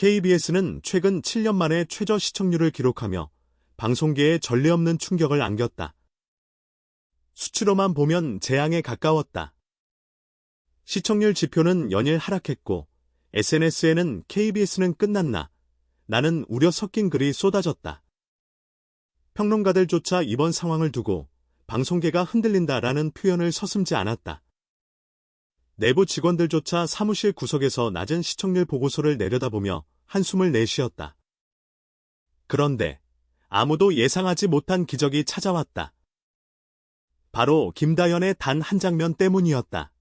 KBS는 최근 7년 만에 최저 시청률을 기록하며 방송계에 전례 없는 충격을 안겼다. 수치로만 보면 재앙에 가까웠다. 시청률 지표는 연일 하락했고 SNS에는 KBS는 끝났나? 나는 우려 섞인 글이 쏟아졌다. 평론가들조차 이번 상황을 두고 방송계가 흔들린다라는 표현을 서슴지 않았다. 내부 직원들조차 사무실 구석에서 낮은 시청률 보고서를 내려다보며 한숨을 내쉬었다. 그런데 아무도 예상하지 못한 기적이 찾아왔다. 바로 김다연의 단 한 장면 때문이었다.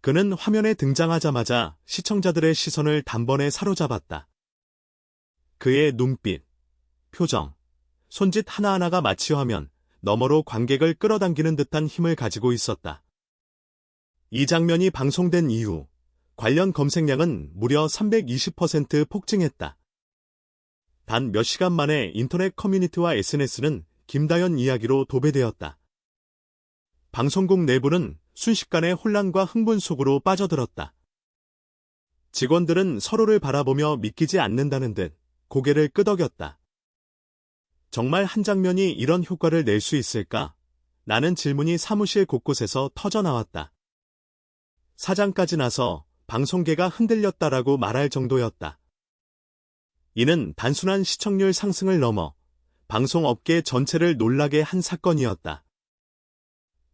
그는 화면에 등장하자마자 시청자들의 시선을 단번에 사로잡았다. 그의 눈빛, 표정, 손짓 하나하나가 마치 화면 너머로 관객을 끌어당기는 듯한 힘을 가지고 있었다. 이 장면이 방송된 이후 관련 검색량은 무려 320% 폭증했다. 단 몇 시간 만에 인터넷 커뮤니티와 SNS는 김다연 이야기로 도배되었다. 방송국 내부는 순식간에 혼란과 흥분 속으로 빠져들었다. 직원들은 서로를 바라보며 믿기지 않는다는 듯 고개를 끄덕였다. 정말 한 장면이 이런 효과를 낼 수 있을까? 라는 질문이 사무실 곳곳에서 터져나왔다. 사장까지 나서 방송계가 흔들렸다라고 말할 정도였다. 이는 단순한 시청률 상승을 넘어 방송업계 전체를 놀라게 한 사건이었다.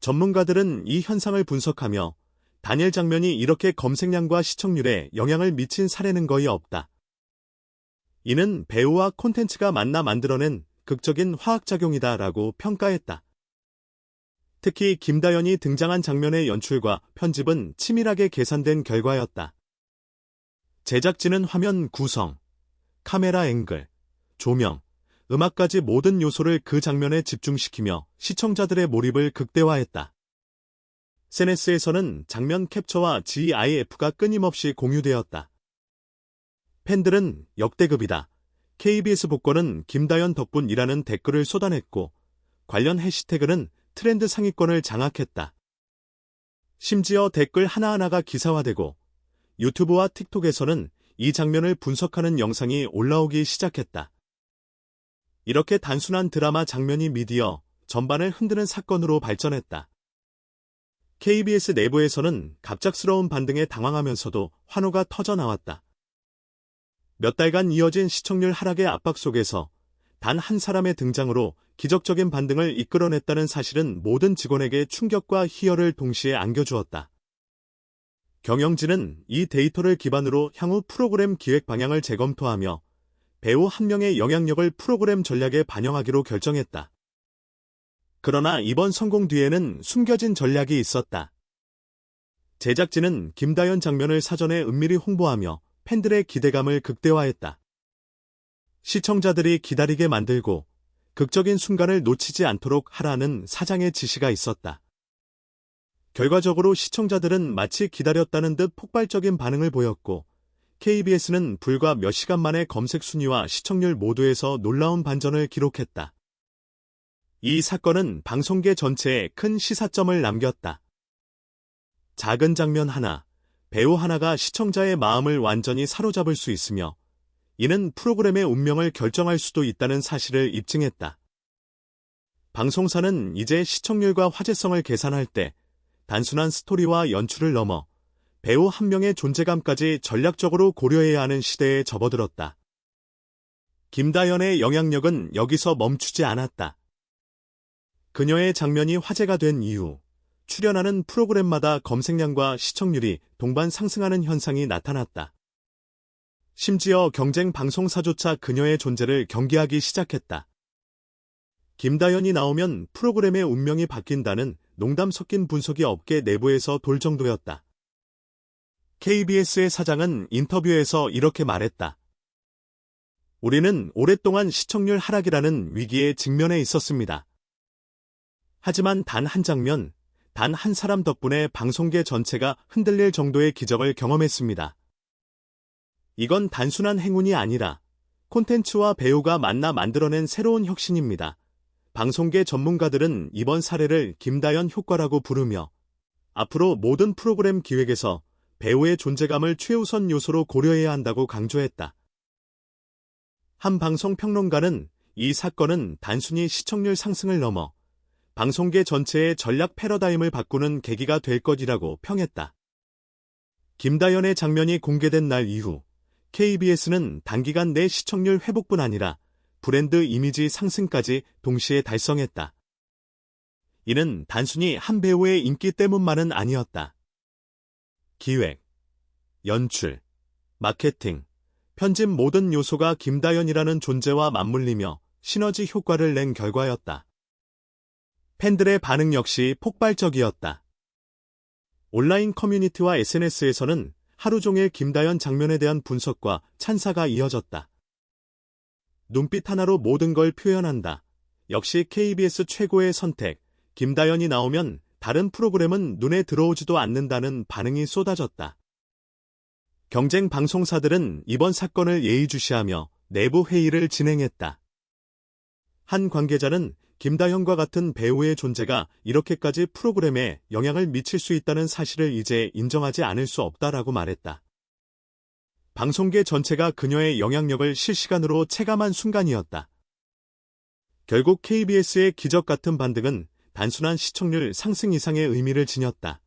전문가들은 이 현상을 분석하며 단일 장면이 이렇게 검색량과 시청률에 영향을 미친 사례는 거의 없다. 이는 배우와 콘텐츠가 만나 만들어낸 극적인 화학작용이다라고 평가했다. 특히 김다연이 등장한 장면의 연출과 편집은 치밀하게 계산된 결과였다. 제작진은 화면 구성, 카메라 앵글, 조명, 음악까지 모든 요소를 그 장면에 집중시키며 시청자들의 몰입을 극대화했다. SNS에서는 장면 캡처와 GIF가 끊임없이 공유되었다. 팬들은 역대급이다. KBS 복권은 김다연 덕분이라는 댓글을 쏟아냈고 관련 해시태그는 트렌드 상위권을 장악했다. 심지어 댓글 하나하나가 기사화되고 유튜브와 틱톡에서는 이 장면을 분석하는 영상이 올라오기 시작했다. 이렇게 단순한 드라마 장면이 미디어 전반을 흔드는 사건으로 발전했다. KBS 내부에서는 갑작스러운 반등에 당황하면서도 환호가 터져나왔다. 몇 달간 이어진 시청률 하락의 압박 속에서 단 한 사람의 등장으로 기적적인 반등을 이끌어냈다는 사실은 모든 직원에게 충격과 희열을 동시에 안겨주었다. 경영진은 이 데이터를 기반으로 향후 프로그램 기획 방향을 재검토하며 배우 한 명의 영향력을 프로그램 전략에 반영하기로 결정했다. 그러나 이번 성공 뒤에는 숨겨진 전략이 있었다. 제작진은 김다연 장면을 사전에 은밀히 홍보하며 팬들의 기대감을 극대화했다. 시청자들이 기다리게 만들고 극적인 순간을 놓치지 않도록 하라는 사장의 지시가 있었다. 결과적으로 시청자들은 마치 기다렸다는 듯 폭발적인 반응을 보였고 KBS는 불과 몇 시간 만에 검색 순위와 시청률 모두에서 놀라운 반전을 기록했다. 이 사건은 방송계 전체에 큰 시사점을 남겼다. 작은 장면 하나, 배우 하나가 시청자의 마음을 완전히 사로잡을 수 있으며 이는 프로그램의 운명을 결정할 수도 있다는 사실을 입증했다. 방송사는 이제 시청률과 화제성을 계산할 때 단순한 스토리와 연출을 넘어 배우 한 명의 존재감까지 전략적으로 고려해야 하는 시대에 접어들었다. 김다연의 영향력은 여기서 멈추지 않았다. 그녀의 장면이 화제가 된 이후 출연하는 프로그램마다 검색량과 시청률이 동반 상승하는 현상이 나타났다. 심지어 경쟁 방송사조차 그녀의 존재를 경계하기 시작했다. 김다연이 나오면 프로그램의 운명이 바뀐다는 농담 섞인 분석이 업계 내부에서 돌 정도였다. KBS의 사장은 인터뷰에서 이렇게 말했다. 우리는 오랫동안 시청률 하락이라는 위기에 직면해 있었습니다. 하지만 단 한 장면, 단 한 사람 덕분에 방송계 전체가 흔들릴 정도의 기적을 경험했습니다. 이건 단순한 행운이 아니라 콘텐츠와 배우가 만나 만들어낸 새로운 혁신입니다. 방송계 전문가들은 이번 사례를 김다연 효과라고 부르며 앞으로 모든 프로그램 기획에서 배우의 존재감을 최우선 요소로 고려해야 한다고 강조했다. 한 방송 평론가는 이 사건은 단순히 시청률 상승을 넘어 방송계 전체의 전략 패러다임을 바꾸는 계기가 될 것이라고 평했다. 김다연의 장면이 공개된 날 이후 KBS는 단기간 내 시청률 회복뿐 아니라 브랜드 이미지 상승까지 동시에 달성했다. 이는 단순히 한 배우의 인기 때문만은 아니었다. 기획, 연출, 마케팅, 편집 모든 요소가 김다연이라는 존재와 맞물리며 시너지 효과를 낸 결과였다. 팬들의 반응 역시 폭발적이었다. 온라인 커뮤니티와 SNS에서는 하루 종일 김다연 장면에 대한 분석과 찬사가 이어졌다. 눈빛 하나로 모든 걸 표현한다. 역시 KBS 최고의 선택. 김다연이 나오면 다른 프로그램은 눈에 들어오지도 않는다는 반응이 쏟아졌다. 경쟁 방송사들은 이번 사건을 예의주시하며 내부 회의를 진행했다. 한 관계자는 김다연과 같은 배우의 존재가 이렇게까지 프로그램에 영향을 미칠 수 있다는 사실을 이제 인정하지 않을 수 없다라고 말했다. 방송계 전체가 그녀의 영향력을 실시간으로 체감한 순간이었다. 결국 KBS의 기적 같은 반등은 단순한 시청률 상승 이상의 의미를 지녔다.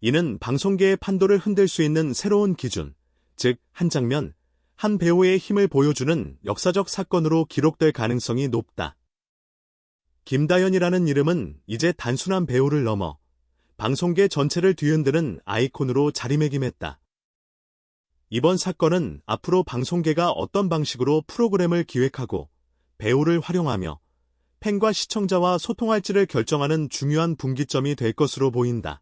이는 방송계의 판도를 흔들 수 있는 새로운 기준, 즉 한 장면, 한 배우의 힘을 보여주는 역사적 사건으로 기록될 가능성이 높다. 김다연이라는 이름은 이제 단순한 배우를 넘어 방송계 전체를 뒤흔드는 아이콘으로 자리매김했다. 이번 사건은 앞으로 방송계가 어떤 방식으로 프로그램을 기획하고 배우를 활용하며 팬과 시청자와 소통할지를 결정하는 중요한 분기점이 될 것으로 보인다.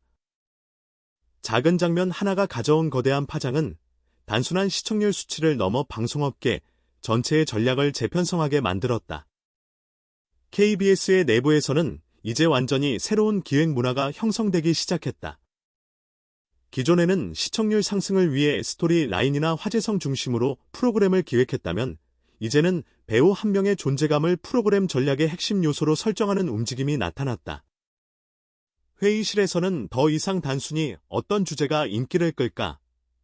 작은 장면 하나가 가져온 거대한 파장은 단순한 시청률 수치를 넘어 방송업계 전체의 전략을 재편성하게 만들었다. KBS의 내부에서는 이제 완전히 새로운 기획 문화가 형성되기 시작했다. 기존에는 시청률 상승을 위해 스토리 라인이나 화제성 중심으로 프로그램을 기획했다면 이제는 배우 한 명의 존재감을 프로그램 전략의 핵심 요소로 설정하는 움직임이 나타났다. 회의실에서는 더 이상 단순히 어떤 주제가 인기를 끌까?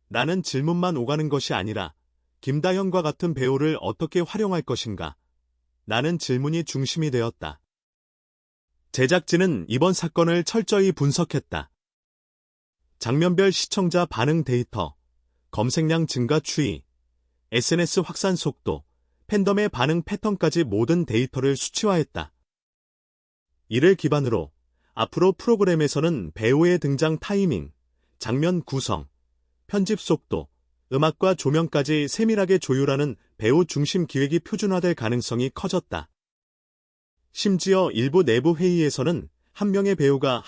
라는 질문만 오가는 것이 아니라 김다연과 같은 배우를 어떻게 활용할 것인가? 라는 질문이 중심이 되었다. 제작진은 이번 사건을 철저히 분석했다. 장면별 시청자 반응 데이터, 검색량 증가 추이, SNS 확산 속도, 팬덤의 반응 패턴까지 모든 데이터를 수치화했다. 이를 기반으로 앞으로 프로그램에서는 배우의 등장 타이밍, 장면 구성, 편집 속도, 음악과 조명까지 세밀하게 조율하는 배우 중심 기획이 표준화될 가능성이 커졌다. 심지어 일부 내부 회의에서는 한 명의 배우가